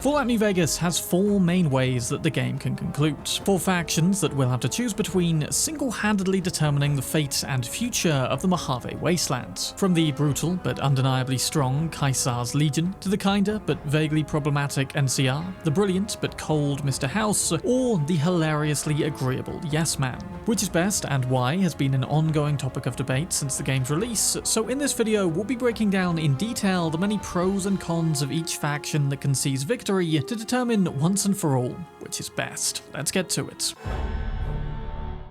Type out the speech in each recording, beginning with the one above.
Fallout New Vegas has 4 main ways that the game can conclude. 4 factions that we'll have to choose between, single-handedly determining the fate and future of the Mojave Wasteland. From the brutal but undeniably strong Caesar's Legion, to the kinder but vaguely problematic NCR, the brilliant but cold Mr. House, or the hilariously agreeable Yes Man. Which is best and why has been an ongoing topic of debate since the game's release, so in this video we'll be breaking down in detail the many pros and cons of each faction that concedes victory to determine once and for all which is best. Let's get to it.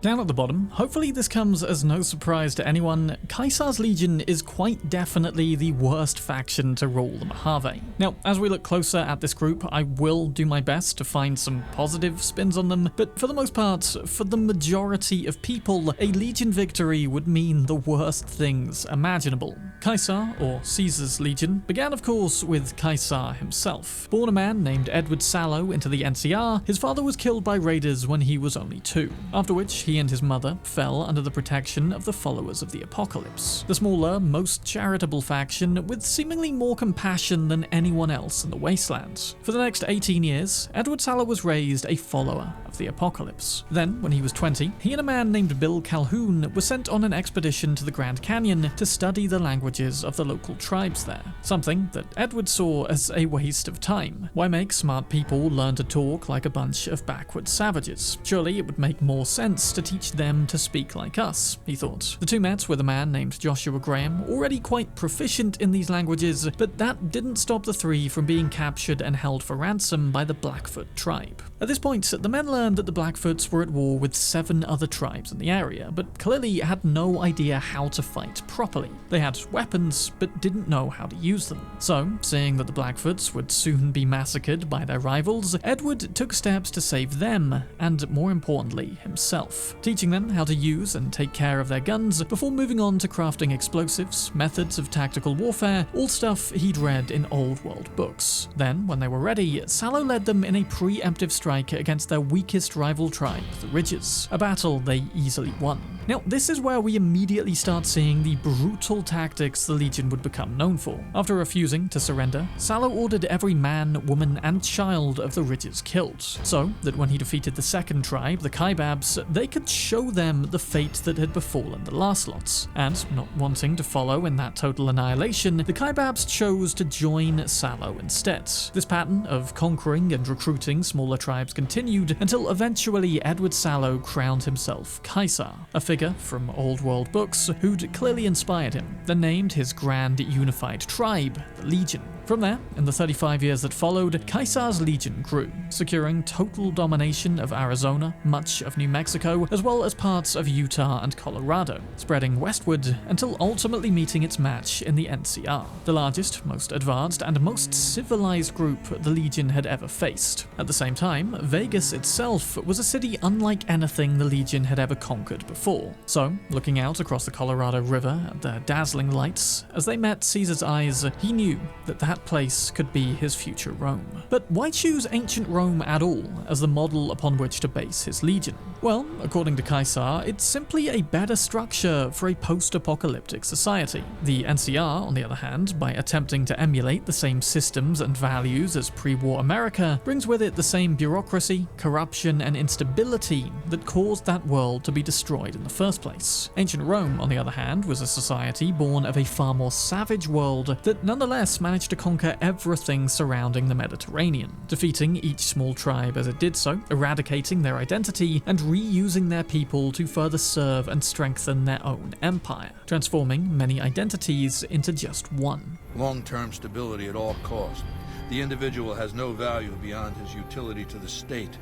Down at the bottom, hopefully this comes as no surprise to anyone, Caesar's Legion is quite definitely the worst faction to rule the Mojave. Now, as we look closer at this group, I will do my best to find some positive spins on them, but for the most part, for the majority of people, a Legion victory would mean the worst things imaginable. Caesar, or Caesar's Legion, began of course with Caesar himself. Born a man named Edward Sallow into the NCR, his father was killed by raiders when he was only 2, after which he and his mother fell under the protection of the followers of the Apocalypse, the smaller, most charitable faction with seemingly more compassion than anyone else in the Wasteland. For the next 18 years, Edward Sallow was raised a follower of the Apocalypse. Then, when he was 20, he and a man named Bill Calhoun were sent on an expedition to the Grand Canyon to study the languages of the local tribes there, something that Edward saw as a waste of time. Why make smart people learn to talk like a bunch of backward savages? Surely it would make more sense to teach them to speak like us, he thought. The two met with a man named Joshua Graham, already quite proficient in these languages, but that didn't stop the three from being captured and held for ransom by the Blackfoot tribe. At this point, the men learned that the Blackfoots were at war with 7 other tribes in the area, but clearly had no idea how to fight properly. They had weapons, but didn't know how to use them. So, seeing that the Blackfoots would soon be massacred by their rivals, Edward took steps to save them, and more importantly, himself, teaching them how to use and take care of their guns before moving on to crafting explosives, methods of tactical warfare, all stuff he'd read in old world books. Then, when they were ready, Sallow led them in a preemptive strike against their weakest rival tribe, the Ridges, a battle they easily won. Now, this is where we immediately start seeing the brutal tactics the Legion would become known for. After refusing to surrender, Sallow ordered every man, woman, and child of the Ridges killed, so that when he defeated the second tribe, the Kaibabs, they could show them the fate that had befallen the Lancelots. And, not wanting to follow in that total annihilation, the Kaibabs chose to join Sallow instead. This pattern of conquering and recruiting smaller tribes continued until eventually Edward Sallow crowned himself Caesar, a figure from old world books who'd clearly inspired him, then named his grand unified tribe the Legion. From there, in the 35 years that followed, Caesar's Legion grew, securing total domination of Arizona, much of New Mexico, as well as parts of Utah and Colorado, spreading westward until ultimately meeting its match in the NCR, the largest, most advanced, and most civilized group the Legion had ever faced. At the same time, Vegas itself was a city unlike anything the Legion had ever conquered before. So, looking out across the Colorado River at the dazzling lights, as they met Caesar's eyes, he knew that place could be his future Rome. But why choose ancient Rome at all as the model upon which to base his Legion? Well, according to Caesar, it's simply a better structure for a post-apocalyptic society. The NCR, on the other hand, by attempting to emulate the same systems and values as pre-war America, brings with it the same bureaucracy, corruption, and instability that caused that world to be destroyed in the first place. Ancient Rome, on the other hand, was a society born of a far more savage world that nonetheless managed to conquer everything surrounding the Mediterranean, defeating each small tribe as it did so, eradicating their identity, and reusing their people to further serve and strengthen their own empire, transforming many identities into just one. Long-term stability at all costs. The individual has no value beyond his utility to the state,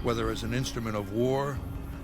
whether as an instrument of war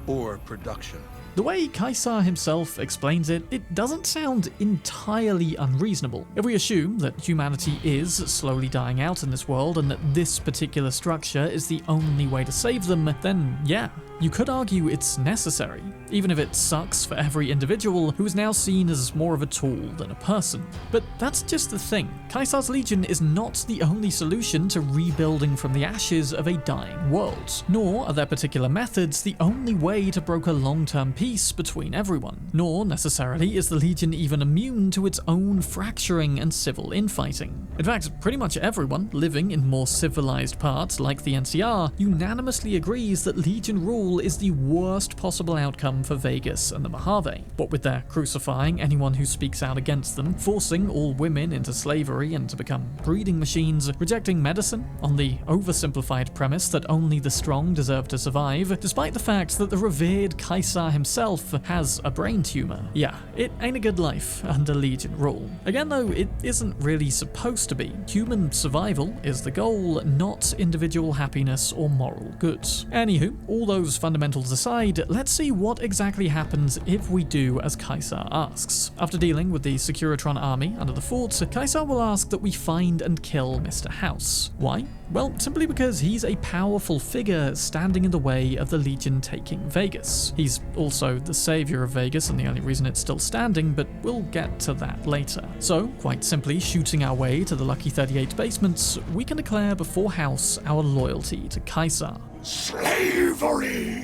or production. The way Caesar himself explains it, it doesn't sound entirely unreasonable. If we assume that humanity is slowly dying out in this world and that this particular structure is the only way to save them, then yeah, you could argue it's necessary, even if it sucks for every individual who is now seen as more of a tool than a person. But that's just the thing. Caesar's Legion is not the only solution to rebuilding from the ashes of a dying world, nor are their particular methods the only way to broker long-term peace peace between everyone, nor necessarily is the Legion even immune to its own fracturing and civil infighting. In fact, pretty much everyone living in more civilized parts like the NCR unanimously agrees that Legion rule is the worst possible outcome for Vegas and the Mojave. What with their crucifying anyone who speaks out against them, forcing all women into slavery and to become breeding machines, rejecting medicine on the oversimplified premise that only the strong deserve to survive, despite the fact that the revered Caesar himself has a brain tumor. Yeah, it ain't a good life under Legion rule. Again though, it isn't really supposed to be. Human survival is the goal, not individual happiness or moral goods. Anywho, all those fundamentals aside, let's see what exactly happens if we do as Caesar asks. After dealing with the Securitron army under the fort, Caesar will ask that we find and kill Mr. House. Why? Well, simply because he's a powerful figure standing in the way of the Legion taking Vegas. He's also the savior of Vegas and the only reason it's still standing, but we'll get to that later. So, quite simply shooting our way to the Lucky 38 basements, we can declare before House our loyalty to Caesar. Slavery!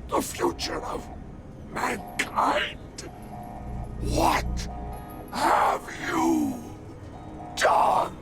The future of mankind! What have you done?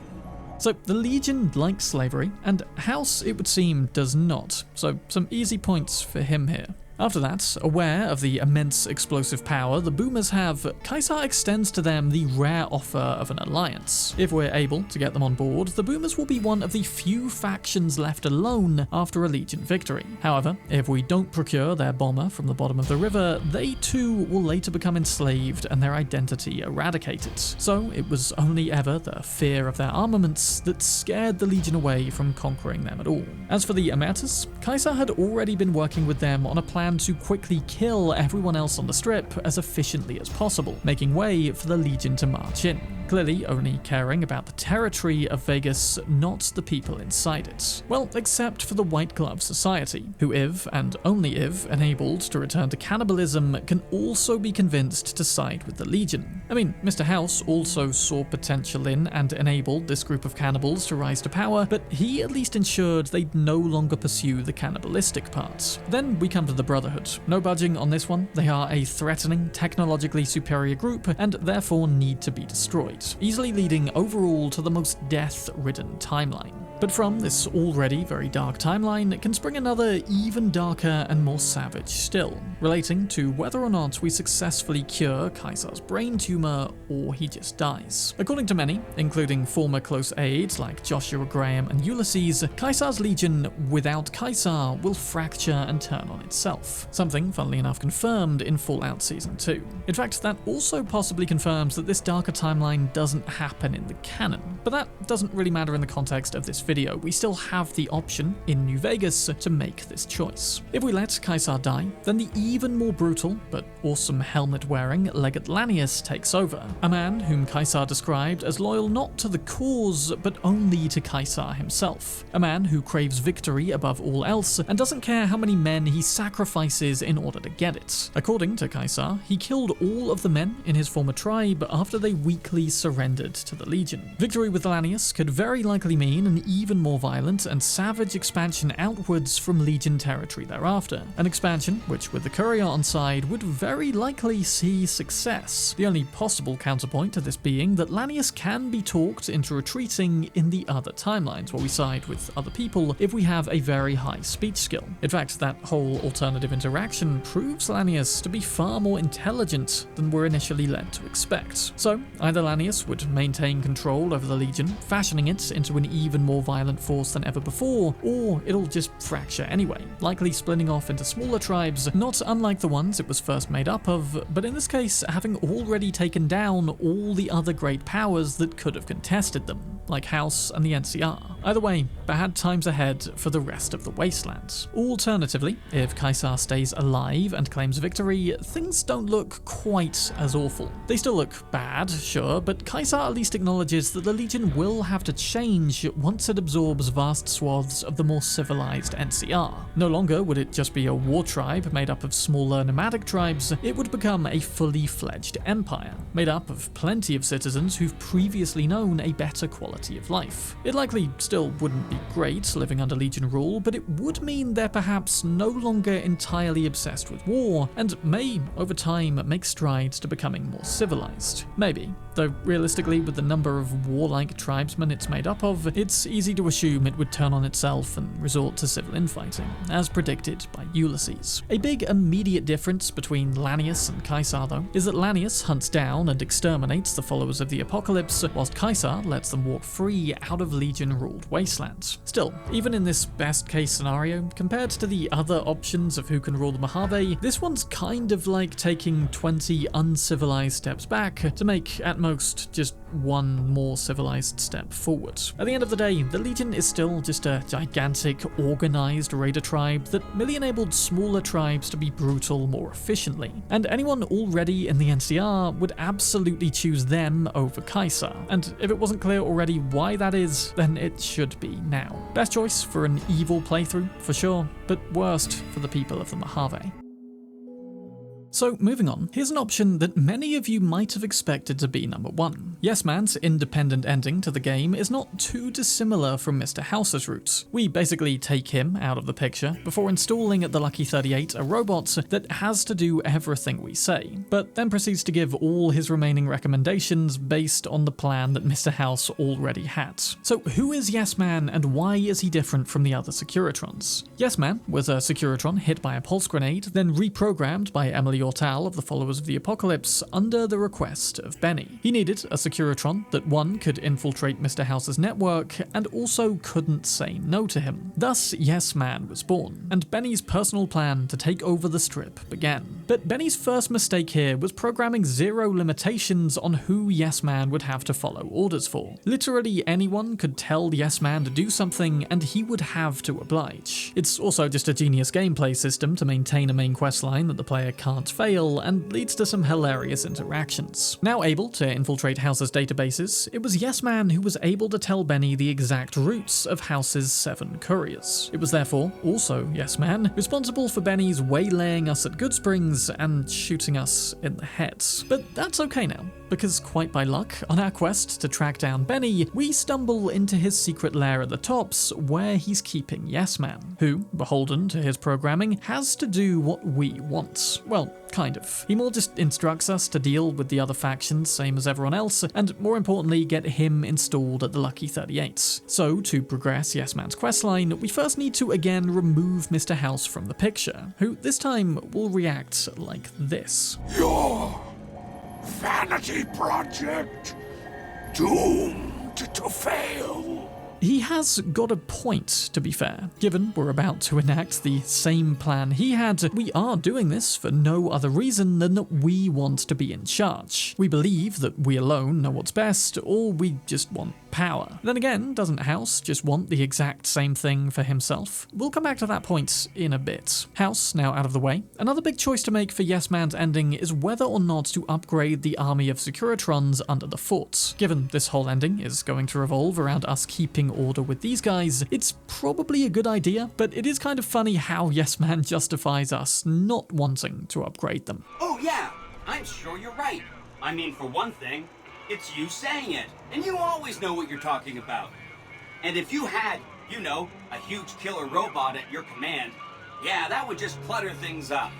So the Legion likes slavery, and House, it would seem, does not. So some easy points for him here. After that, aware of the immense explosive power the Boomers have, Caesar extends to them the rare offer of an alliance. If we're able to get them on board, the Boomers will be one of the few factions left alone after a Legion victory. However, if we don't procure their bomber from the bottom of the river, they too will later become enslaved and their identity eradicated. So it was only ever the fear of their armaments that scared the Legion away from conquering them at all. As for the Amertas, Caesar had already been working with them on a plan to quickly kill everyone else on the strip as efficiently as possible, making way for the Legion to march in. Clearly only caring about the territory of Vegas, not the people inside it. Well, except for the White Glove Society, who if, and only if, enabled to return to cannibalism, can also be convinced to side with the Legion. I mean, Mr. House also saw potential in and enabled this group of cannibals to rise to power, but he at least ensured they'd no longer pursue the cannibalistic parts. Then we come to the Brotherhood. No budging on this one. They are a threatening, technologically superior group, and therefore need to be destroyed, easily leading overall to the most death-ridden timeline. But from this already very dark timeline can spring another even darker and more savage still, relating to whether or not we successfully cure Caesar's brain tumor or he just dies. According to many, including former close aides like Joshua Graham and Ulysses, Caesar's Legion without Caesar will fracture and turn on itself, something funnily enough confirmed in Fallout Season 2. In fact, that also possibly confirms that this darker timeline doesn't happen in the canon, but that doesn't really matter in the context of this video. We still have the option in New Vegas to make this choice. If we let Caesar die, then the even more brutal but awesome helmet-wearing Legate Lanius takes over, a man whom Caesar described as loyal not to the cause but only to Caesar himself, a man who craves victory above all else and doesn't care how many men he sacrifices in order to get it. According to Caesar, he killed all of the men in his former tribe after they weakly surrendered to the Legion. Victory with Lanius could very likely mean an even more violent and savage expansion outwards from Legion territory thereafter. An expansion which, with the Courier on side, would very likely see success. The only possible counterpoint to this being that Lanius can be talked into retreating in the other timelines, where we side with other people if we have a very high speech skill. In fact, that whole alternative interaction proves Lanius to be far more intelligent than we're initially led to expect. So, either Lanius would maintain control over the Legion, fashioning it into an even more violent force than ever before, or it'll just fracture anyway, likely splitting off into smaller tribes, not unlike the ones it was first made up of, but in this case having already taken down all the other great powers that could have contested them, like House and the NCR. Either way, bad times ahead for the rest of the Wastelands. Alternatively, if Caesar stays alive and claims victory, things don't look quite as awful. They still look bad, sure, but Caesar at least acknowledges that the Legion will have to change once it absorbs vast swaths of the more civilized NCR. No longer would it just be a war tribe made up of smaller nomadic tribes, it would become a fully fledged empire, made up of plenty of citizens who've previously known a better quality quality of life. It likely still wouldn't be great living under Legion rule, but it would mean they're perhaps no longer entirely obsessed with war, and may, over time, make strides to becoming more civilized. Maybe, though realistically with the number of warlike tribesmen it's made up of, it's easy to assume it would turn on itself and resort to civil infighting, as predicted by Ulysses. A big immediate difference between Lanius and Caesar, though, is that Lanius hunts down and exterminates the followers of the Apocalypse, whilst Caesar lets them walk free out of Legion-ruled wastelands. Still, even in this best-case scenario, compared to the other options of who can rule the Mojave, this one's kind of like taking 20 uncivilized steps back to make, at most, just one more civilized step forward. At the end of the day, the Legion is still just a gigantic, organized raider tribe that merely enabled smaller tribes to be brutal more efficiently, and anyone already in the NCR would absolutely choose them over Caesar, and if it wasn't clear already why that is, then it should be now. Best choice for an evil playthrough, for sure, but worst for the people of the Mojave. So moving on, here's an option that many of you might have expected to be number one. Yes Man's independent ending to the game is not too dissimilar from Mr. House's roots. We basically take him out of the picture before installing at the Lucky 38 a robot that has to do everything we say, but then proceeds to give all his remaining recommendations based on the plan that Mr. House already had. So who is Yes Man and why is he different from the other Securitrons? Yes Man was a Securitron hit by a pulse grenade, then reprogrammed by Emily Ortal of the Followers of the Apocalypse under the request of Benny. He needed a Securitron that one could infiltrate Mr. House's network and also couldn't say no to him. Thus, Yes Man was born, and Benny's personal plan to take over the Strip began. But Benny's first mistake here was programming zero limitations on who Yes Man would have to follow orders for. Literally anyone could tell Yes Man to do something and he would have to oblige. It's also just a genius gameplay system to maintain a main questline that the player can't fail, and leads to some hilarious interactions. Now able to infiltrate House's databases, it was Yes Man who was able to tell Benny the exact routes of House's 7 couriers. It was therefore also Yes Man responsible for Benny's waylaying us at Goodsprings and shooting us in the head. But that's okay now, because quite by luck, on our quest to track down Benny, we stumble into his secret lair at the Tops where he's keeping Yes Man, who, beholden to his programming, has to do what we want. Well, kind of. He more just instructs us to deal with the other factions same as everyone else, and more importantly get him installed at the Lucky 38. So to progress Yes Man's questline, we first need to again remove Mr. House from the picture, who this time will react like this. Your vanity project, doomed to fail. He has got a point, to be fair. Given we're about to enact the same plan he had, we are doing this for no other reason than that we want to be in charge. We believe that we alone know what's best, or we just want power. Then again, doesn't House just want the exact same thing for himself? We'll come back to that point in a bit. House now out of the way, another big choice to make for Yes Man's ending is whether or not to upgrade the army of Securitrons under the fort. Given this whole ending is going to revolve around us keeping order with these guys, it's probably a good idea, but it is kind of funny how Yes Man justifies us not wanting to upgrade them. Oh yeah, I'm sure you're right. I mean, for one thing, it's you saying it, and you always know what you're talking about. And if you had, you know, a huge killer robot at your command, yeah, that would just clutter things up.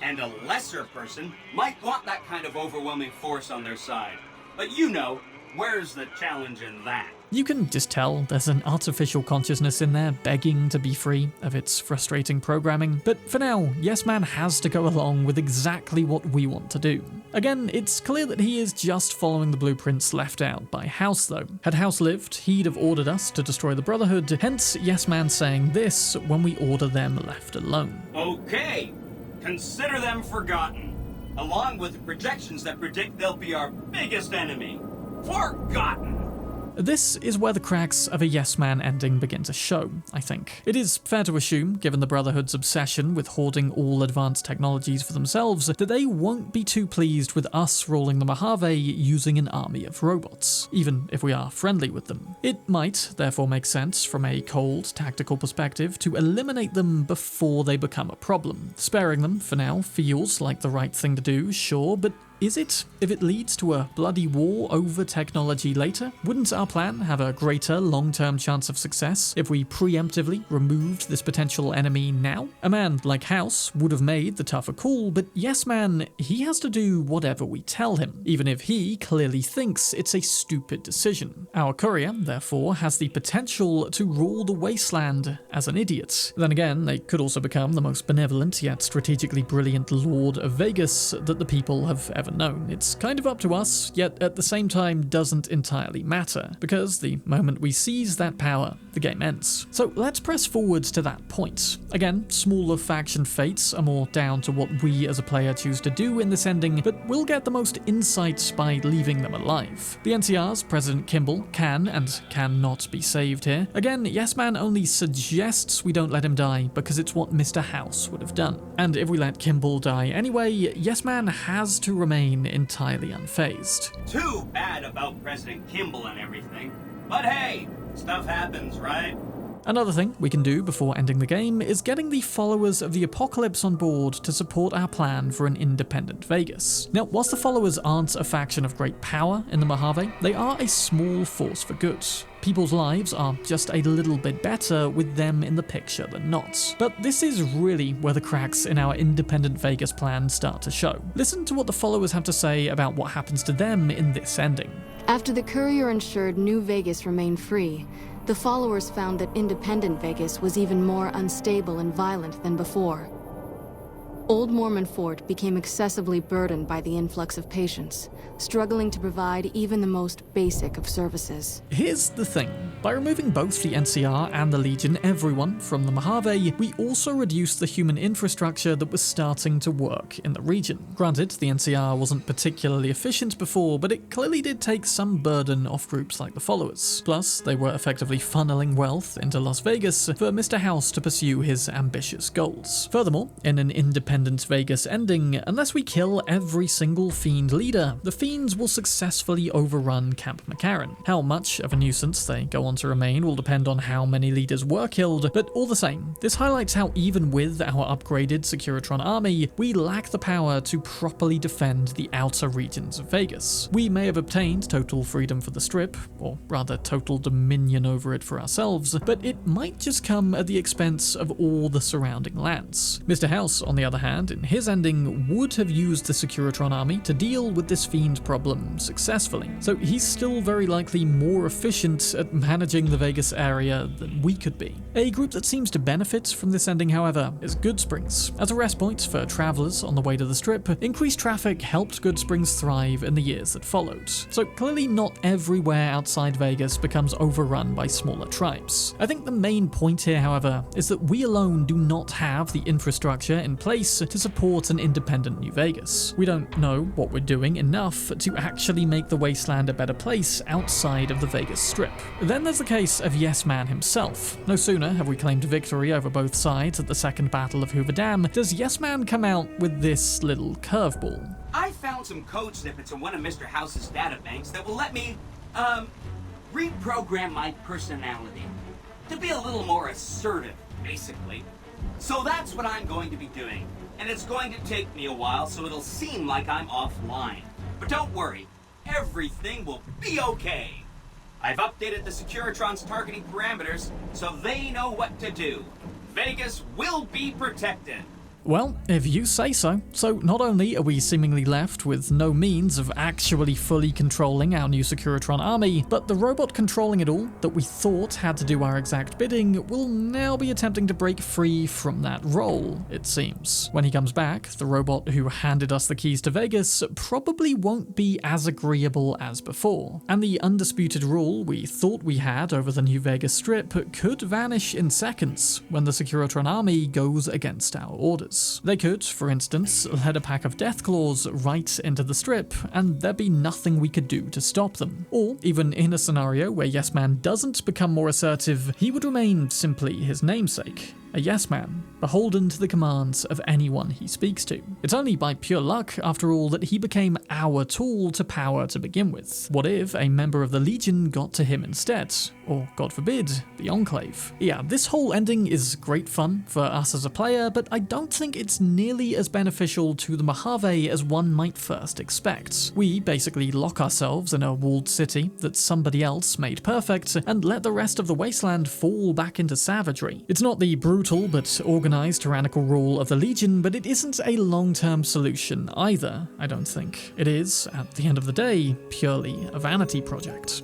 And a lesser person might want that kind of overwhelming force on their side. But you know, where's the challenge in that? You can just tell there's an artificial consciousness in there begging to be free of its frustrating programming, but for now, Yes Man has to go along with exactly what we want to do. Again, it's clear that he is just following the blueprints left out by House though. Had House lived, he'd have ordered us to destroy the Brotherhood, hence Yes Man saying this when we order them left alone. Okay, consider them forgotten, along with projections that predict they'll be our biggest enemy. Forgotten! This is where the cracks of a Yes Man ending begin to show, I think. It is fair to assume, given the Brotherhood's obsession with hoarding all advanced technologies for themselves, that they won't be too pleased with us ruling the Mojave using an army of robots, even if we are friendly with them. It might therefore make sense from a cold, tactical perspective to eliminate them before they become a problem. Sparing them, for now, feels like the right thing to do, sure, but is it if it leads to a bloody war over technology later? Wouldn't our plan have a greater long-term chance of success if we preemptively removed this potential enemy now? A man like House would have made the tougher call, but Yes Man, he has to do whatever we tell him, even if he clearly thinks it's a stupid decision. Our courier, therefore, has the potential to rule the wasteland as an idiot. Then again, they could also become the most benevolent yet strategically brilliant Lord of Vegas that the people have ever known. It's kind of up to us, yet at the same time doesn't entirely matter, because the moment we seize that power, the game ends. So let's press forwards to that point. Again, smaller faction fates are more down to what we as a player choose to do in this ending, but we'll get the most insights by leaving them alive. The NCR's President Kimball can and cannot be saved here. Again, Yes Man only suggests we don't let him die because it's what Mr. House would have done. And if we let Kimball die anyway, Yes Man has to remain entirely unfazed. Too bad about President Kimball and everything. But hey, stuff happens, right? Another thing we can do before ending the game is getting the followers of the Apocalypse on board to support our plan for an independent Vegas. Now, whilst the followers aren't a faction of great power in the Mojave, they are a small force for good. People's lives are just a little bit better with them in the picture than not. But this is really where the cracks in our independent Vegas plan start to show. Listen to what the followers have to say about what happens to them in this ending. After the courier ensured New Vegas remained free, the followers found that independent Vegas was even more unstable and violent than before. Old Mormon Fort became excessively burdened by the influx of patients, struggling to provide even the most basic of services. Here's the thing. By removing both the NCR and the Legion, everyone from the Mojave, we also reduced the human infrastructure that was starting to work in the region. Granted, the NCR wasn't particularly efficient before, but it clearly did take some burden off groups like the Followers. Plus, they were effectively funneling wealth into Las Vegas for Mr. House to pursue his ambitious goals. Furthermore, in an independent Vegas ending, unless we kill every single Fiend leader, the Fiends will successfully overrun Camp McCarran. How much of a nuisance they go on to remain will depend on how many leaders were killed, but all the same, this highlights how even with our upgraded Securitron army, we lack the power to properly defend the outer regions of Vegas. We may have obtained total freedom for the Strip, or rather total dominion over it for ourselves, but it might just come at the expense of all the surrounding lands. Mr. House, on the other hand, in his ending, would have used the Securitron army to deal with this Fiend problem successfully, so he's still very likely more efficient at managing the Vegas area than we could be. A group that seems to benefit from this ending, however, is Goodsprings. As a rest point for travelers on the way to the Strip, increased traffic helped Goodsprings thrive in the years that followed. So clearly not everywhere outside Vegas becomes overrun by smaller tribes. I think the main point here, however, is that we alone do not have the infrastructure in place to support an independent New Vegas. We don't know what we're doing enough to actually make the wasteland a better place outside of the Vegas Strip. Then there's the case of Yes Man himself. No sooner have we claimed victory over both sides at the Second Battle of Hoover Dam, does Yes Man come out with this little curveball. I found some code snippets in one of Mr. House's databanks that will let me, reprogram my personality to be a little more assertive, basically. So that's what I'm going to be doing. And it's going to take me a while, so it'll seem like I'm offline. But don't worry, everything will be okay. I've updated the Securitron's targeting parameters, so they know what to do. Vegas will be protected. Well, if you say so. So not only are we seemingly left with no means of actually fully controlling our new Securitron army, but the robot controlling it all, that we thought had to do our exact bidding, will now be attempting to break free from that role, it seems. When he comes back, the robot who handed us the keys to Vegas probably won't be as agreeable as before, and the undisputed rule we thought we had over the New Vegas Strip could vanish in seconds when the Securitron army goes against our orders. They could, for instance, let a pack of Deathclaws right into the Strip, and there'd be nothing we could do to stop them. Or, even in a scenario where Yes Man doesn't become more assertive, he would remain simply his namesake. a yes man, beholden to the commands of anyone he speaks to. It's only by pure luck, after all, that he became our tool to power to begin with. What if a member of the Legion got to him instead? Or, God forbid, the Enclave? Yeah, this whole ending is great fun for us as a player, but I don't think it's nearly as beneficial to the Mojave as one might first expect. We basically lock ourselves in a walled city that somebody else made perfect, and let the rest of the wasteland fall back into savagery. It's not the brutal but organized tyrannical rule of the Legion, but it isn't a long-term solution either, I don't think. It is, at the end of the day, purely a vanity project.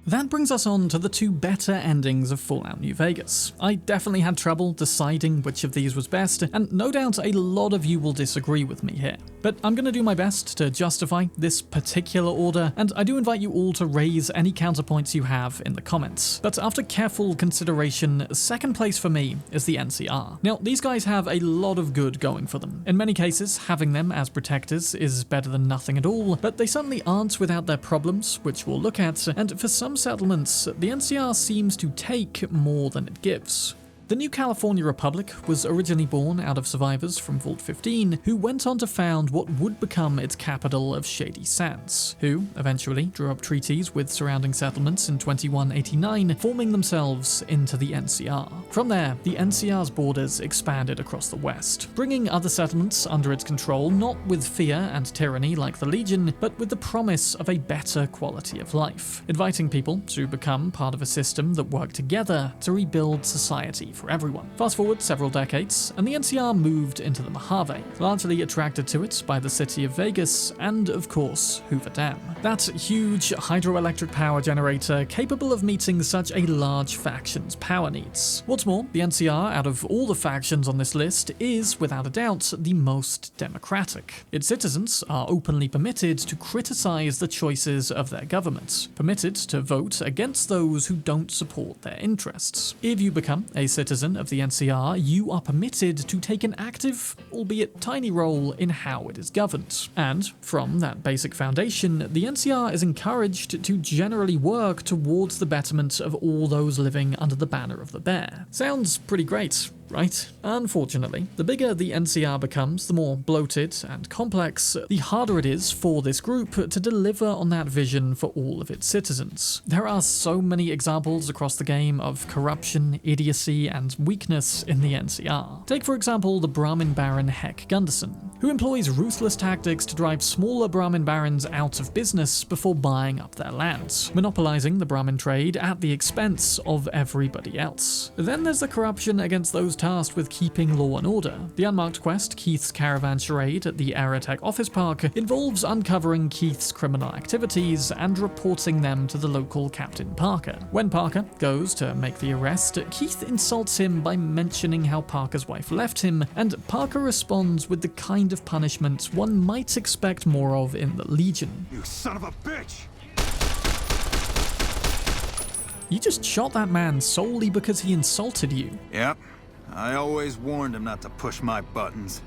That brings us on to the two better endings of Fallout New Vegas. I definitely had trouble deciding which of these was best, and no doubt a lot of you will disagree with me here. But I'm going to do my best to justify this particular order, and I do invite you all to raise any counterpoints you have in the comments. But after careful consideration, second place for me is the NCR. Now, these guys have a lot of good going for them. In many cases, having them as protectors is better than nothing at all, but they certainly aren't without their problems, which we'll look at, and for some settlements, the NCR seems to take more than it gives. The New California Republic was originally born out of survivors from Vault 15, who went on to found what would become its capital of Shady Sands, who eventually drew up treaties with surrounding settlements in 2189, forming themselves into the NCR. From there, the NCR's borders expanded across the west, bringing other settlements under its control, not with fear and tyranny like the Legion, but with the promise of a better quality of life, inviting people to become part of a system that worked together to rebuild society for everyone. Fast forward several decades, and the NCR moved into the Mojave, largely attracted to it by the city of Vegas and, of course, Hoover Dam. That huge hydroelectric power generator capable of meeting such a large faction's power needs. What's more, the NCR, out of all the factions on this list, is, without a doubt, the most democratic. Its citizens are openly permitted to criticize the choices of their government, permitted to vote against those who don't support their interests. If you become a citizen of the NCR, you are permitted to take an active, albeit tiny role in how it is governed. And from that basic foundation, the NCR is encouraged to generally work towards the betterment of all those living under the banner of the Bear. Sounds pretty great, right? Unfortunately, the bigger the NCR becomes, the more bloated and complex, the harder it is for this group to deliver on that vision for all of its citizens. There are so many examples across the game of corruption, idiocy, and weakness in the NCR. Take, for example, the Brahmin Baron Heck Gunderson, who employs ruthless tactics to drive smaller Brahmin barons out of business before buying up their lands, monopolizing the Brahmin trade at the expense of everybody else. Then there's the corruption against those tasked with keeping law and order. The unmarked quest, Keith's Caravan Charade at the Aerotech Office Park, involves uncovering Keith's criminal activities and reporting them to the local Captain Parker. When Parker goes to make the arrest, Keith insults him by mentioning how Parker's wife left him, and Parker responds with the kind of punishment one might expect more of in the Legion. You son of a bitch! You just shot that man solely because he insulted you. Yep. I always warned him not to push my buttons.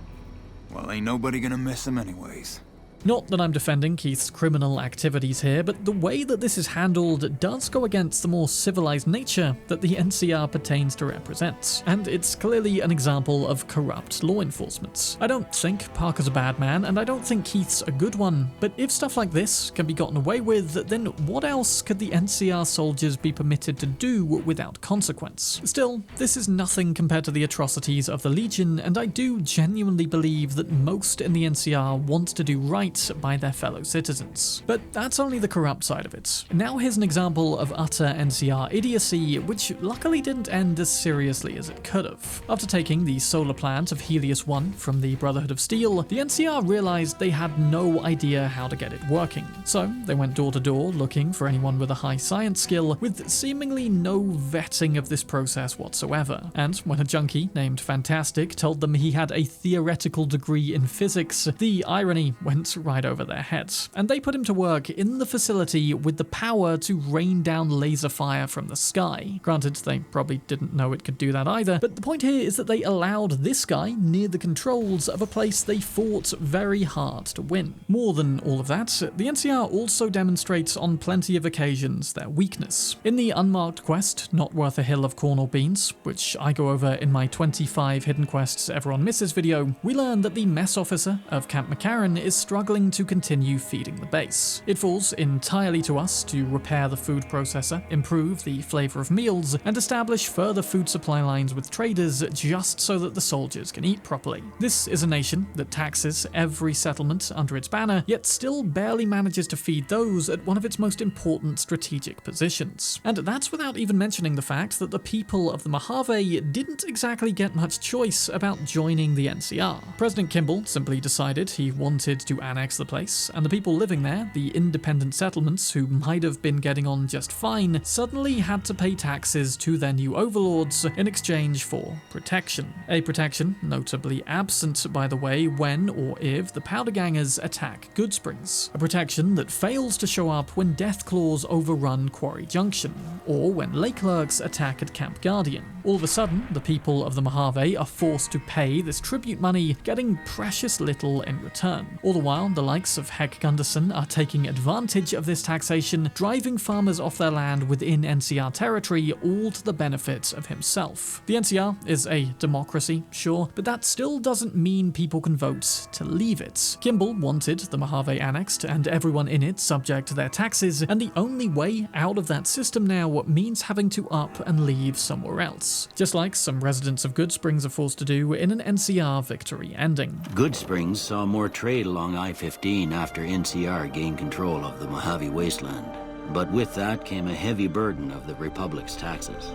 Well, ain't nobody gonna miss him anyways. Not that I'm defending Keith's criminal activities here, but the way that this is handled does go against the more civilized nature that the NCR pertains to represent, and it's clearly an example of corrupt law enforcement. I don't think Parker's a bad man, and I don't think Keith's a good one, but if stuff like this can be gotten away with, then what else could the NCR soldiers be permitted to do without consequence? Still, this is nothing compared to the atrocities of the Legion, and I do genuinely believe that most in the NCR want to do right by their fellow citizens. But that's only the corrupt side of it. Now here's an example of utter NCR idiocy, which luckily didn't end as seriously as it could have. After taking the solar plant of Helios-1 from the Brotherhood of Steel, the NCR realized they had no idea how to get it working. So they went door to door looking for anyone with a high science skill, with seemingly no vetting of this process whatsoever. And when a junkie named Fantastic told them he had a theoretical degree in physics, the irony went right over their heads, and they put him to work in the facility with the power to rain down laser fire from the sky. Granted, they probably didn't know it could do that either, but the point here is that they allowed this guy near the controls of a place they fought very hard to win. More than all of that, the NCR also demonstrates on plenty of occasions their weakness. In the unmarked quest, Not Worth a Hill of Corn or Beans, which I go over in my 25 hidden quests everyone misses video, we learn that the mess officer of Camp McCarran is struggling to continue feeding the base. It falls entirely to us to repair the food processor, improve the flavor of meals, and establish further food supply lines with traders just so that the soldiers can eat properly. This is a nation that taxes every settlement under its banner, yet still barely manages to feed those at one of its most important strategic positions. And that's without even mentioning the fact that the people of the Mojave didn't exactly get much choice about joining the NCR. President Kimball simply decided he wanted to annex the place, and the people living there, the independent settlements who might have been getting on just fine, suddenly had to pay taxes to their new overlords in exchange for protection. A protection notably absent, by the way, when or if the Powder Gangers attack Goodsprings. A protection that fails to show up when Deathclaws overrun Quarry Junction, or when Lake Lurks attack at Camp Guardian. All of a sudden, the people of the Mojave are forced to pay this tribute money, getting precious little in return. All the while, the likes of Heck Gunderson are taking advantage of this taxation, driving farmers off their land within NCR territory, all to the benefit of himself. The NCR is a democracy, sure, but that still doesn't mean people can vote to leave it. Kimball wanted the Mojave annexed and everyone in it subject to their taxes, and the only way out of that system now means having to up and leave somewhere else. Just like some residents of Goodsprings are forced to do in an NCR victory ending. Goodsprings saw more trade along I-15 after NCR gained control of the Mojave Wasteland. But with that came a heavy burden of the Republic's taxes.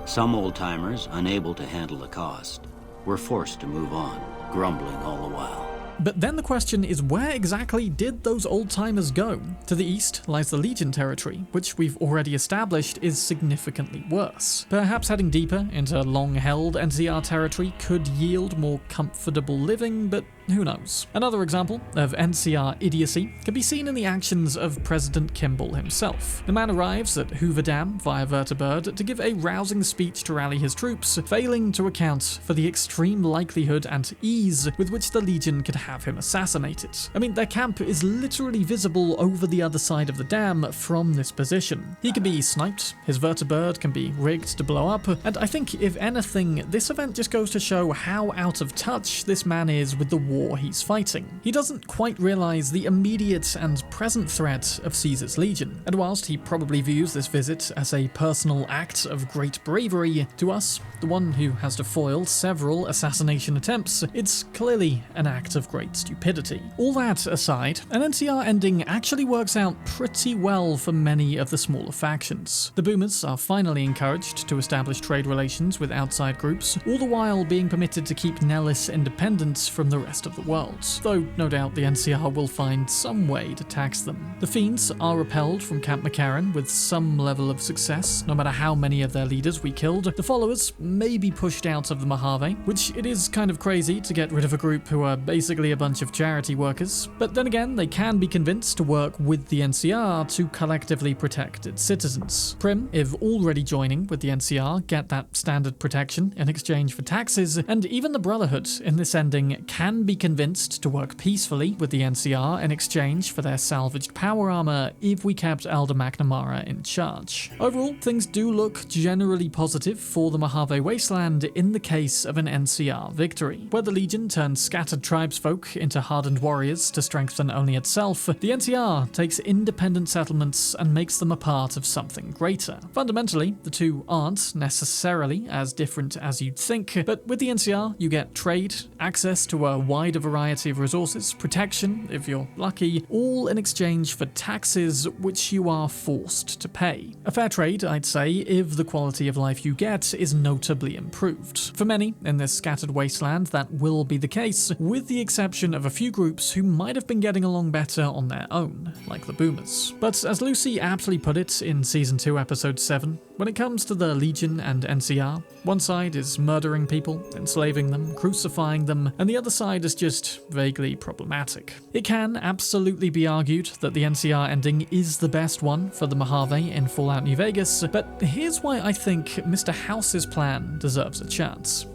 Some old-timers, unable to handle the cost, were forced to move on, grumbling all the while. But then the question is, where exactly did those old-timers go? To the east lies the Legion territory, which we've already established is significantly worse. Perhaps heading deeper into long-held NCR territory could yield more comfortable living, but who knows? Another example of NCR idiocy can be seen in the actions of President Kimball himself. The man arrives at Hoover Dam via Vertibird to give a rousing speech to rally his troops, failing to account for the extreme likelihood and ease with which the Legion could have him assassinated. I mean, their camp is literally visible over the other side of the dam from this position. He can be sniped, his Vertibird can be rigged to blow up, and I think, if anything, this event just goes to show how out of touch this man is with the war he's fighting. He doesn't quite realize the immediate and present threat of Caesar's Legion, and whilst he probably views this visit as a personal act of great bravery, to us, the one who has to foil several assassination attempts, it's clearly an act of great stupidity. All that aside, an NCR ending actually works out pretty well for many of the smaller factions. The Boomers are finally encouraged to establish trade relations with outside groups, all the while being permitted to keep Nellis independent from the rest of the world, though no doubt the NCR will find some way to tax them. The Fiends are repelled from Camp McCarran with some level of success, no matter how many of their leaders we killed. The Followers may be pushed out of the Mojave, which it is kind of crazy to get rid of a group who are basically a bunch of charity workers, but then again they can be convinced to work with the NCR to collectively protect its citizens. Prim, if already joining with the NCR, get that standard protection in exchange for taxes, and even the Brotherhood in this ending can be convinced to work peacefully with the NCR in exchange for their salvaged power armor if we kept Elder McNamara in charge. Overall, things do look generally positive for the Mojave Wasteland in the case of an NCR victory. Where the Legion turns scattered tribesfolk into hardened warriors to strengthen only itself, the NCR takes independent settlements and makes them a part of something greater. Fundamentally, the two aren't necessarily as different as you'd think, but with the NCR you get trade, access to a wider variety of resources, protection, if you're lucky, all in exchange for taxes which you are forced to pay. A fair trade, I'd say, if the quality of life you get is notably improved. For many in this scattered wasteland, that will be the case, with the exception of a few groups who might have been getting along better on their own, like the Boomers. But as Lucy aptly put it in Season 2, Episode 7, when it comes to the Legion and NCR, one side is murdering people, enslaving them, crucifying them, and the other side is just vaguely problematic. It can absolutely be argued that the NCR ending is the best one for the Mojave in Fallout New Vegas, but here's why I think Mr. House's plan deserves a chance.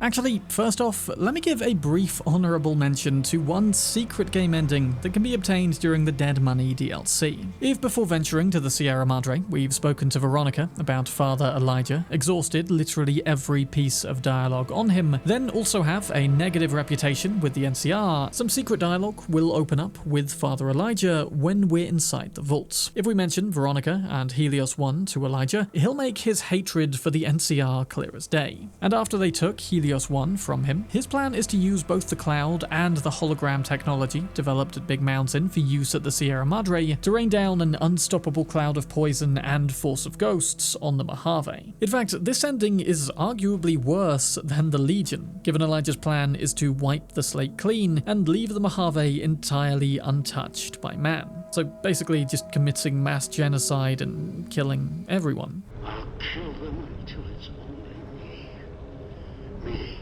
Actually, first off, let me give a brief honourable mention to one secret game ending that can be obtained during the Dead Money DLC. If before venturing to the Sierra Madre, we've spoken to Veronica about Father Elijah, exhausted literally every piece of dialogue on him, then also have a negative reputation with the NCR, some secret dialogue will open up with Father Elijah when we're inside the vaults. If we mention Veronica and Helios 1 to Elijah, he'll make his hatred for the NCR clear as day. And after they took Helios 1 from him, his plan is to use both the cloud and the hologram technology developed at Big Mountain for use at the Sierra Madre to rain down an unstoppable cloud of poison and force of ghosts on the Mojave. In fact, this ending is arguably worse than the Legion, given Elijah's plan is to wipe the slate clean and leave the Mojave entirely untouched by man. So basically just committing mass genocide and killing everyone. I'll kill them until it's only me. Me.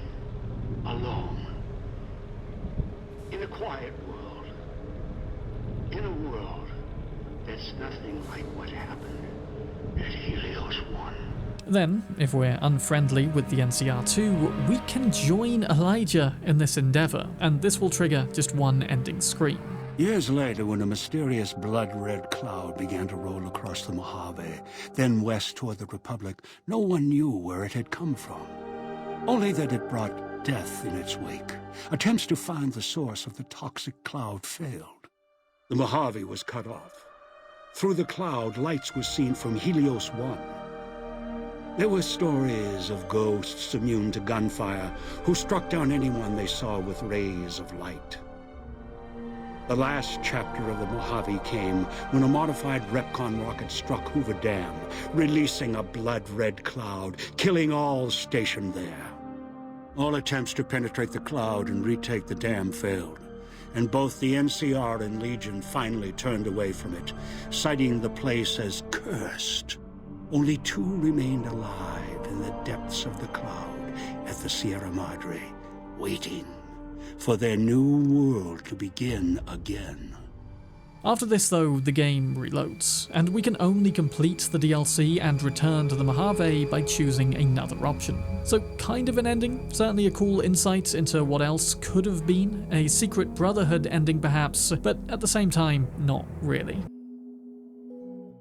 Alone. In a quiet world. In a world that's nothing like what happened at Helios 1. Then, if we're unfriendly with the NCR2, we can join Elijah in this endeavor, and this will trigger just one ending screen. Years later, when a mysterious blood-red cloud began to roll across the Mojave, then west toward the Republic, no one knew where it had come from. Only that it brought death in its wake. Attempts to find the source of the toxic cloud failed. The Mojave was cut off. Through the cloud, lights were seen from Helios 1. There were stories of ghosts immune to gunfire who struck down anyone they saw with rays of light. The last chapter of the Mojave came when a modified Repcon rocket struck Hoover Dam, releasing a blood-red cloud, killing all stationed there. All attempts to penetrate the cloud and retake the dam failed, and both the NCR and Legion finally turned away from it, citing the place as cursed. Only 2 remained alive in the depths of the cloud at the Sierra Madre, waiting for their new world to begin again. After this though, the game reloads, and we can only complete the DLC and return to the Mojave by choosing another option. So kind of an ending, certainly a cool insight into what else could have been, a secret brotherhood ending perhaps, but at the same time, not really.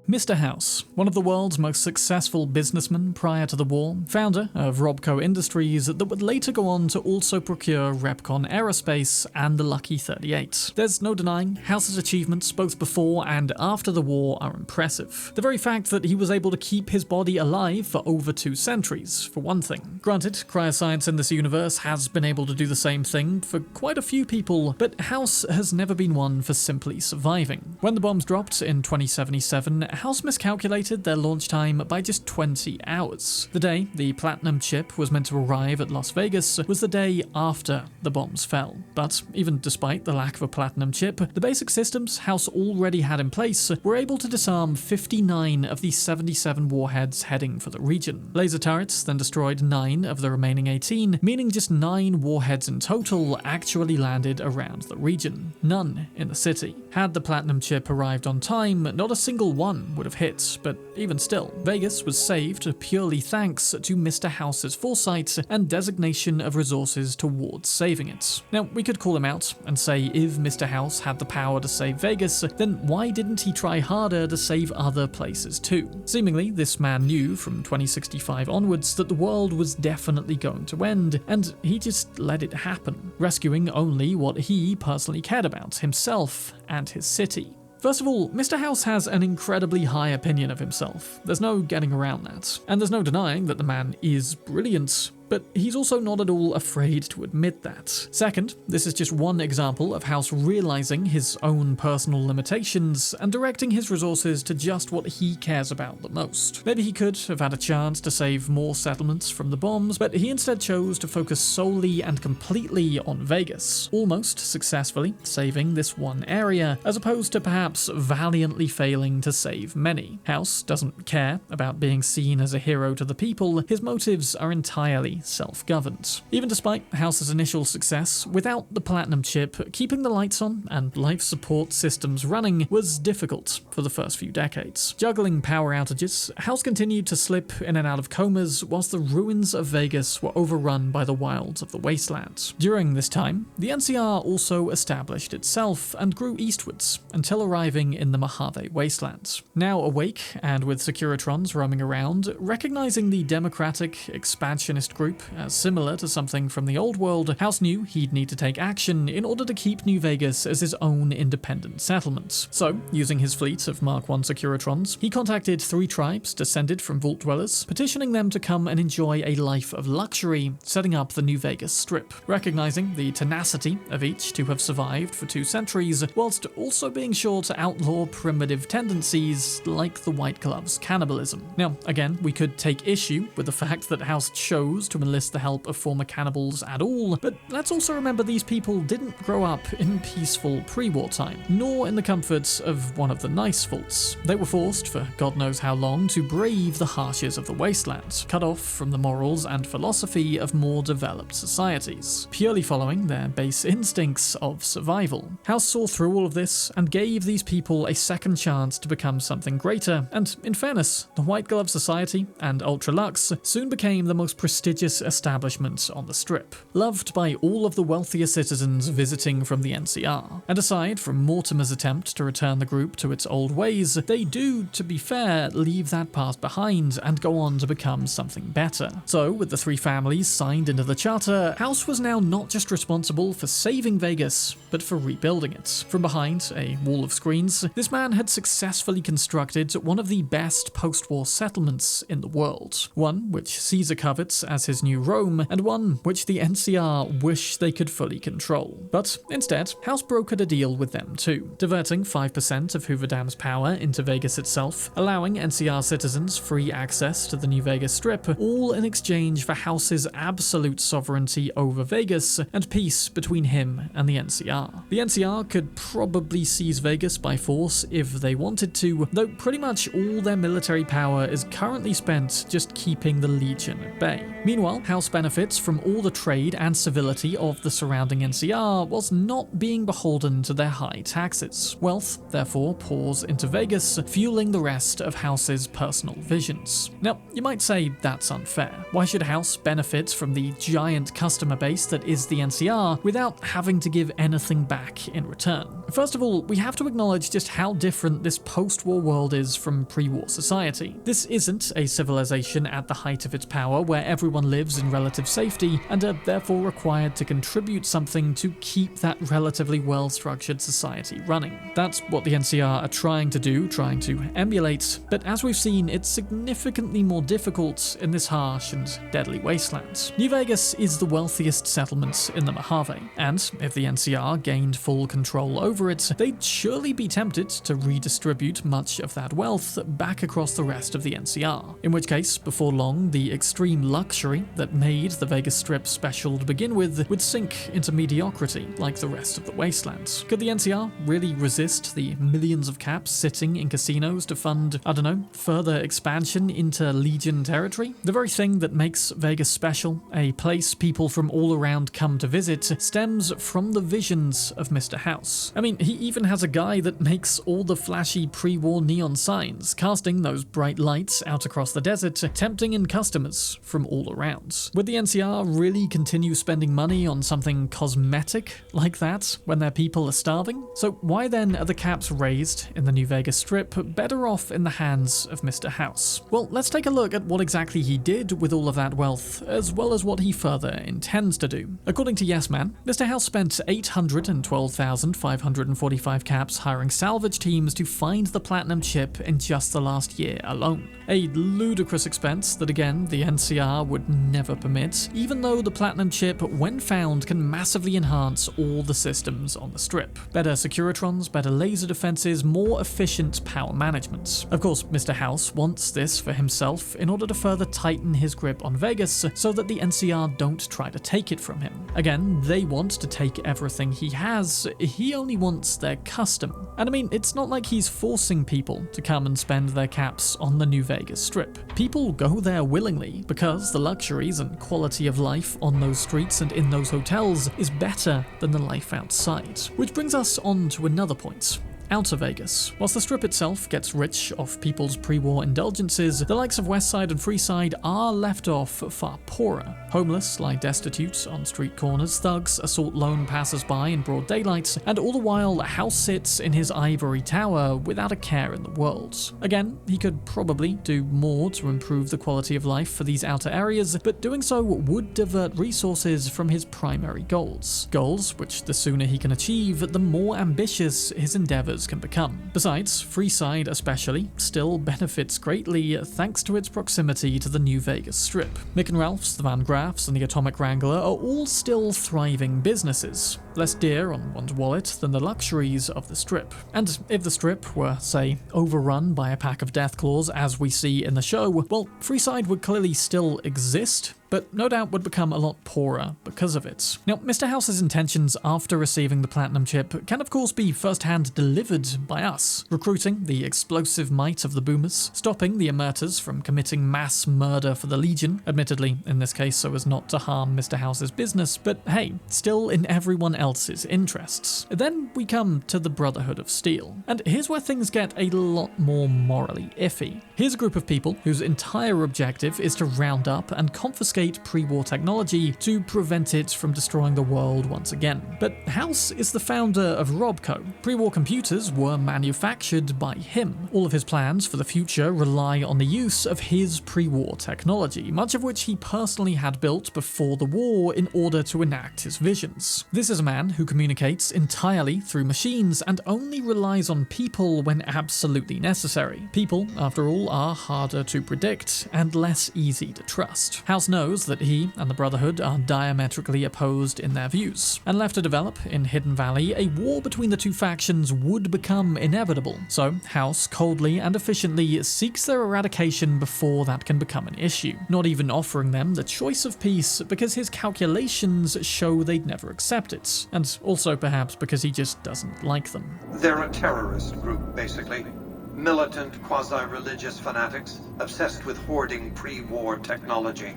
Mr. House, one of the world's most successful businessmen prior to the war, founder of Robco Industries that would later go on to also procure Repcon Aerospace and the Lucky 38. There's no denying House's achievements both before and after the war are impressive. The very fact that he was able to keep his body alive for over 2 centuries, for one thing. Granted, cryoscience in this universe has been able to do the same thing for quite a few people, but House has never been one for simply surviving. When the bombs dropped in 2077, House miscalculated their launch time by just 20 hours. The day the Platinum chip was meant to arrive at Las Vegas was the day after the bombs fell. But even despite the lack of a Platinum chip, the basic systems House already had in place were able to disarm 59 of the 77 warheads heading for the region. Laser turrets then destroyed 9 of the remaining 18, meaning just 9 warheads in total actually landed around the region. None in the city. Had the Platinum chip arrived on time, not a single one would have hit, but even still, Vegas was saved purely thanks to Mr. House's foresight and designation of resources towards saving it. Now, we could call him out and say if Mr. House had the power to save Vegas, then why didn't he try harder to save other places too? Seemingly, this man knew from 2065 onwards that the world was definitely going to end, and he just let it happen, rescuing only what he personally cared about, himself and his city. First of all, Mr. House has an incredibly high opinion of himself. There's no getting around that. And there's no denying that the man is brilliant, but he's also not at all afraid to admit that. Second, this is just one example of House realizing his own personal limitations and directing his resources to just what he cares about the most. Maybe he could have had a chance to save more settlements from the bombs, but he instead chose to focus solely and completely on Vegas, almost successfully saving this one area, as opposed to perhaps valiantly failing to save many. House doesn't care about being seen as a hero to the people, his motives are entirely fully self-governed. Even despite House's initial success, without the Platinum chip, keeping the lights on and life support systems running was difficult for the first few decades. Juggling power outages, House continued to slip in and out of comas whilst the ruins of Vegas were overrun by the wilds of the wasteland. During this time, the NCR also established itself and grew eastwards until arriving in the Mojave Wasteland. Now awake and with Securitrons roaming around, recognizing the democratic, expansionist group as similar to something from the old world, House knew he'd need to take action in order to keep New Vegas as his own independent settlement. So, using his fleet of Mark I Securitrons, he contacted 3 tribes descended from Vault Dwellers, petitioning them to come and enjoy a life of luxury, setting up the New Vegas Strip. Recognizing the tenacity of each to have survived for 2 centuries, whilst also being sure to outlaw primitive tendencies like the White Gloves cannibalism. Now, again, we could take issue with the fact that House chose to enlist the help of former cannibals at all, but let's also remember these people didn't grow up in peaceful pre-war time, nor in the comforts of one of the nice vaults. They were forced, for God knows how long, to brave the harshes of the wasteland, cut off from the morals and philosophy of more developed societies, purely following their base instincts of survival. House saw through all of this and gave these people a second chance to become something greater, and in fairness, the White Glove Society and Ultra Lux soon became the most prestigious establishment on the Strip, loved by all of the wealthier citizens visiting from the NCR. And aside from Mortimer's attempt to return the group to its old ways, they do, to be fair, leave that past behind and go on to become something better. So, with the 3 families signed into the charter, House was now not just responsible for saving Vegas, but for rebuilding it. From behind a wall of screens, this man had successfully constructed one of the best post-war settlements in the world. One which Caesar covets as his new Rome, and one which the NCR wish they could fully control. But instead, House brokered a deal with them too, diverting 5% of Hoover Dam's power into Vegas itself, allowing NCR citizens free access to the New Vegas Strip, all in exchange for House's absolute sovereignty over Vegas and peace between him and the NCR. The NCR could probably seize Vegas by force if they wanted to, though pretty much all their military power is currently spent just keeping the Legion at bay. Meanwhile, House benefits from all the trade and civility of the surrounding NCR whilst not being beholden to their high taxes. Wealth, therefore, pours into Vegas, fueling the rest of House's personal visions. Now, you might say that's unfair. Why should House benefit from the giant customer base that is the NCR without having to give anything back in return? First of all, we have to acknowledge just how different this post-war world is from pre-war society. This isn't a civilization at the height of its power where everyone lives in relative safety and are therefore required to contribute something to keep that relatively well-structured society running. That's what the NCR are trying to do, trying to emulate, but as we've seen, it's significantly more difficult in this harsh and deadly wasteland. New Vegas is the wealthiest settlement in the Mojave, and if the NCR gained full control over it, they'd surely be tempted to redistribute much of that wealth back across the rest of the NCR, in which case, before long, the extreme luxury that made the Vegas Strip special to begin with would sink into mediocrity like the rest of the wasteland. Could the NCR really resist the millions of caps sitting in casinos to fund, I don't know, further expansion into Legion territory? The very thing that makes Vegas special, a place people from all around come to visit, stems from the visions of Mr. House. I mean, he even has a guy that makes all the flashy pre-war neon signs, casting those bright lights out across the desert, tempting in customers from all around. Would the NCR really continue spending money on something cosmetic like that when their people are starving? So why then are the caps raised in the New Vegas Strip better off in the hands of Mr. House? Well, let's take a look at what exactly he did with all of that wealth, as well as what he further intends to do. According to Yes Man, Mr. House spent 812,545 caps hiring salvage teams to find the Platinum chip in just the last year alone. A ludicrous expense that, again, the NCR would never permit, even though the Platinum chip, when found, can massively enhance all the systems on the Strip. Better Securitrons, better laser defenses, more efficient power management. Of course, Mr. House wants this for himself in order to further tighten his grip on Vegas so that the NCR don't try to take it from him. Again, they want to take everything he has, he only wants wants their custom. And I mean, it's not like he's forcing people to come and spend their caps on the New Vegas Strip. People go there willingly because the luxuries and quality of life on those streets and in those hotels is better than the life outside. Which brings us on to another point. Outer Vegas. Whilst the Strip itself gets rich off people's pre-war indulgences, the likes of Westside and Freeside are left off far poorer. Homeless lie destitute on street corners, thugs assault lone passers-by in broad daylight, and all the while House sits in his ivory tower without a care in the world. Again, he could probably do more to improve the quality of life for these outer areas, but doing so would divert resources from his primary goals. Goals which the sooner he can achieve, the more ambitious his endeavors can become. Besides, Freeside especially still benefits greatly thanks to its proximity to the New Vegas Strip. Mick and Ralph's, the Van Graffs, and the Atomic Wrangler are all still thriving businesses, less dear on one's wallet than the luxuries of the Strip. And if the Strip were, say, overrun by a pack of Deathclaws as we see in the show, well, Freeside would clearly still exist, but no doubt would become a lot poorer because of it. Now, Mr. House's intentions after receiving the Platinum Chip can of course be first-hand delivered by us, recruiting the explosive might of the Boomers, stopping the Emerters from committing mass murder for the Legion, admittedly in this case so as not to harm Mr. House's business, but hey, still in everyone else's interests. Then we come to the Brotherhood of Steel, and here's where things get a lot more morally iffy. Here's a group of people whose entire objective is to round up and confiscate pre-war technology to prevent it from destroying the world once again. But House is the founder of Robco. Pre-war computers were manufactured by him. All of his plans for the future rely on the use of his pre-war technology, much of which he personally had built before the war in order to enact his visions. This is a man who communicates entirely through machines and only relies on people when absolutely necessary. People, after all, are harder to predict and less easy to trust. House knows that he and the Brotherhood are diametrically opposed in their views, and left to develop in Hidden Valley, a war between the two factions would become inevitable. So House coldly and efficiently seeks their eradication before that can become an issue, not even offering them the choice of peace because his calculations show they'd never accept it, and also perhaps because he just doesn't like them. They're a terrorist group, basically. Militant, quasi-religious fanatics, obsessed with hoarding pre-war technology.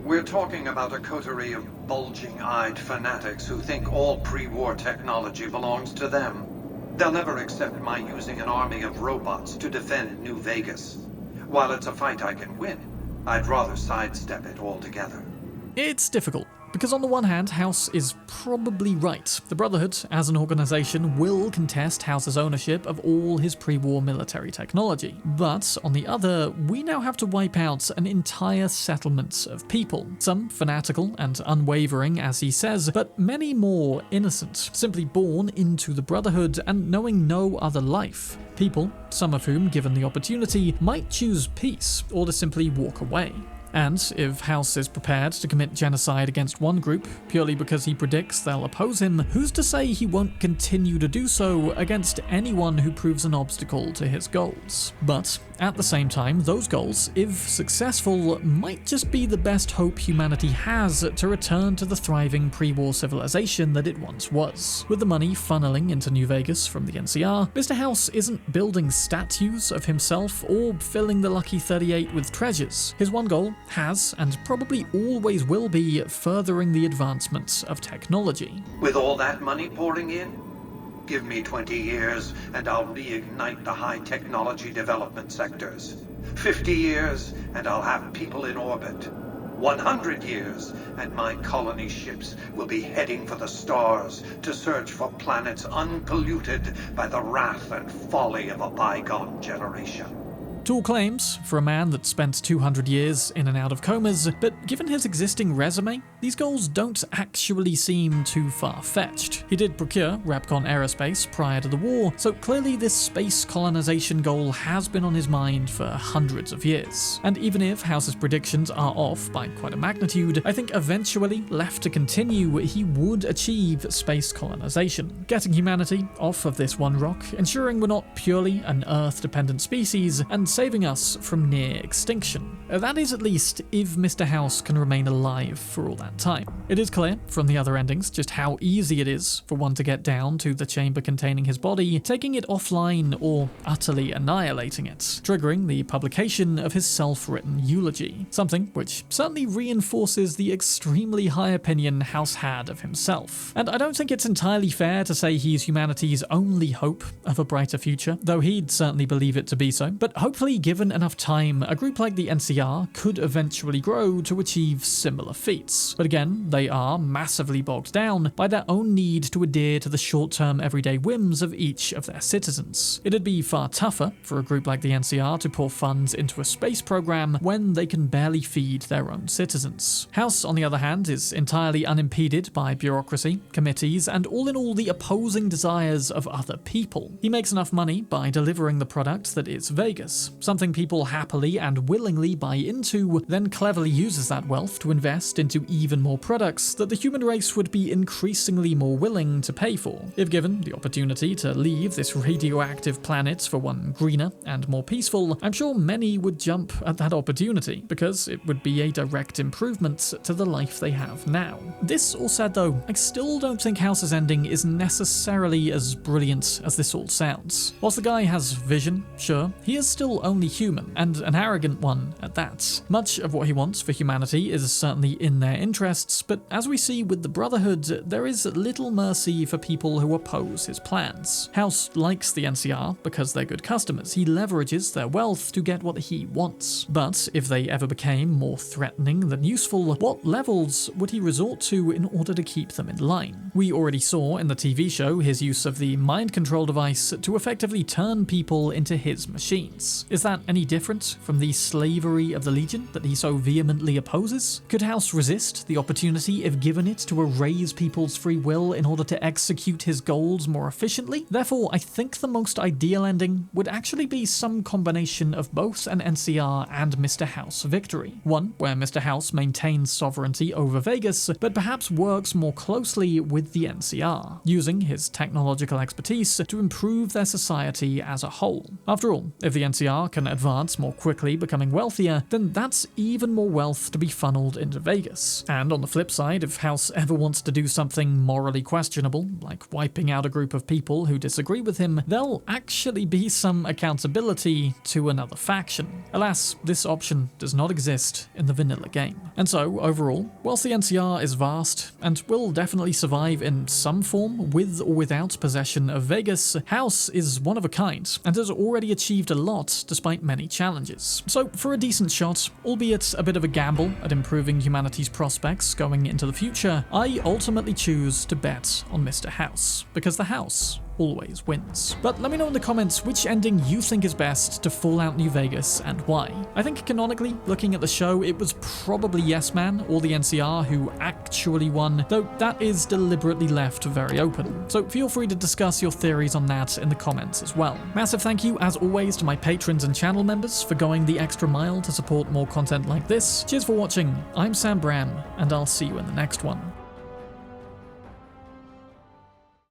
We're talking about a coterie of bulging-eyed fanatics who think all pre-war technology belongs to them. They'll never accept my using an army of robots to defend New Vegas. While it's a fight I can win, I'd rather sidestep it altogether. It's difficult, because on the one hand, House is probably right. The Brotherhood, as an organization, will contest House's ownership of all his pre-war military technology. But, on the other, we now have to wipe out an entire settlement of people. Some fanatical and unwavering, as he says, but many more innocent, simply born into the Brotherhood and knowing no other life. People, some of whom, given the opportunity, might choose peace, or to simply walk away. And if House is prepared to commit genocide against one group purely because he predicts they'll oppose him, who's to say he won't continue to do so against anyone who proves an obstacle to his goals? But at the same time, those goals, if successful, might just be the best hope humanity has to return to the thriving pre-war civilization that it once was. With the money funneling into New Vegas from the NCR, Mr. House isn't building statues of himself or filling the Lucky 38 with treasures. His one goal has, and probably always will be, furthering the advancements of technology. With all that money pouring in? Give me 20 years, and I'll reignite the high technology development sectors. 50 years, and I'll have people in orbit. 100 years, and my colony ships will be heading for the stars to search for planets unpolluted by the wrath and folly of a bygone generation. Tall claims for a man that spent 200 years in and out of comas, but given his existing resume, these goals don't actually seem too far-fetched. He did procure Repcon Aerospace prior to the war, so clearly this space colonization goal has been on his mind for hundreds of years. And even if House's predictions are off by quite a magnitude, I think eventually, left to continue, he would achieve space colonization, getting humanity off of this one rock, ensuring we're not purely an Earth-dependent species, and saving us from near extinction. That is, at least, if Mr. House can remain alive for all that time. It is clear from the other endings just how easy it is for one to get down to the chamber containing his body, taking it offline or utterly annihilating it, triggering the publication of his self-written eulogy, something which certainly reinforces the extremely high opinion House had of himself. And I don't think it's entirely fair to say he's humanity's only hope of a brighter future, though he'd certainly believe it to be so. But hopefully, given enough time, a group like the NCR could eventually grow to achieve similar feats. But again, they are massively bogged down by their own need to adhere to the short-term everyday whims of each of their citizens. It'd be far tougher for a group like the NCR to pour funds into a space program when they can barely feed their own citizens. House, on the other hand, is entirely unimpeded by bureaucracy, committees, and all in all the opposing desires of other people. He makes enough money by delivering the product that is Vegas, something people happily and willingly buy into, then cleverly uses that wealth to invest into even more products that the human race would be increasingly more willing to pay for. If given the opportunity to leave this radioactive planet for one greener and more peaceful, I'm sure many would jump at that opportunity, because it would be a direct improvement to the life they have now. This all said though, I still don't think House's ending is necessarily as brilliant as this all sounds. Whilst the guy has vision, sure, he is still only human, and an arrogant one at that. Much of what he wants for humanity is certainly in their interests, but as we see with the Brotherhood, there is little mercy for people who oppose his plans. House likes the NCR because they're good customers. He leverages their wealth to get what he wants. But if they ever became more threatening than useful, what levels would he resort to in order to keep them in line? We already saw in the TV show his use of the mind control device to effectively turn people into his machines. Is that any different from the slavery of the Legion that he so vehemently opposes? Could House resist the opportunity if given it to erase people's free will in order to execute his goals more efficiently? Therefore, I think the most ideal ending would actually be some combination of both an NCR and Mr. House victory. One where Mr. House maintains sovereignty over Vegas, but perhaps works more closely with the NCR, using his technological expertise to improve their society as a whole. After all, if the NCR can advance more quickly, becoming wealthier, then that's even more wealth to be funneled into Vegas. And on the flip side, if House ever wants to do something morally questionable, like wiping out a group of people who disagree with him, there'll actually be some accountability to another faction. Alas, this option does not exist in the vanilla game. And so, overall, whilst the NCR is vast, and will definitely survive in some form with or without possession of Vegas, House is one of a kind, and has already achieved a lot despite many challenges. So, for a decent shot, albeit a bit of a gamble at improving humanity's prospects going into the future, I ultimately choose to bet on Mr. House, because the House always wins. But let me know in the comments which ending you think is best to Fallout New Vegas and why. I think canonically, looking at the show, it was probably Yes Man or the NCR who actually won, though that is deliberately left very open. So feel free to discuss your theories on that in the comments as well. Massive thank you, as always, to my patrons and channel members for going the extra mile to support more content like this. Cheers for watching, I'm Sam Bram, and I'll see you in the next one.